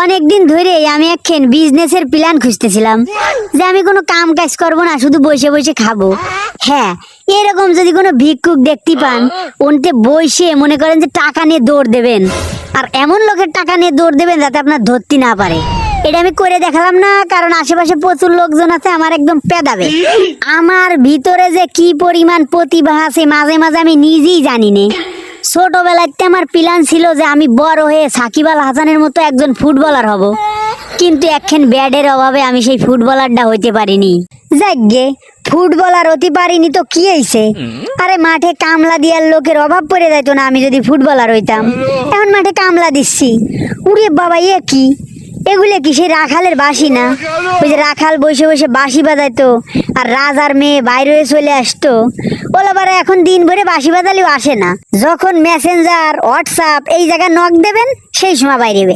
অনেকদিন ধরে আমি একখান বিজনেসের প্ল্যান খুঁজতেছিলাম যে আমি কোনো কাম কাজ করবো না, শুধু বসে বসে খাবো। হ্যাঁ, এরকম যদি কোনো ভিক্ষুক দেখতে পান, ওনতে বসে মনে করেন যে টাকা নিয়ে দৌড় দেবেন, আর এমন লোকের টাকা নিয়ে দৌড় দেবেন যাতে আপনার ধরতে না পারে। এটা আমি করে দেখালাম না, কারণ আশেপাশে প্রচুর লোকজন আছে, আমার একদম পেদাবে। আমার ভিতরে যে কি পরিমাণ প্রতিভা আছে মাঝে মাঝে আমি নিজেই জানি না। ছোটবেলাতে আমার প্ল্যান ছিল যে আমি বড় হয়ে সাকিব আল হাসানের মতো একজন ফুটবলার হব, কিন্তু একখান ব্যাডের অভাবে আমি সেই ফুটবলারটা হইতে পারিনি। যাকগে, ফুটবলার হতে পারিনি তো কি হয়েছে? আরে মাঠে কামলা দেওয়ার লোকের অভাব পড়ে যেত না আমি যদি ফুটবলার হইতাম। এখন মাঠে কামলা দিচ্ছি, উড়ে বাবা এ কি, এগুলো কি সেই রাখালের বাঁশি না? ওই যে রাখাল বসে বসে বাঁশি বাজাইতো আর রাজার মেয়ে বাইরে হয়ে চলে আসতো, ওলাবারে এখন দিন ভরে বাঁশি বাজালেও আসে না। যখন মেসেঞ্জার হোয়াটসঅ্যাপ এই জায়গায় নক দেবেন সেই সময় বাইরেবে।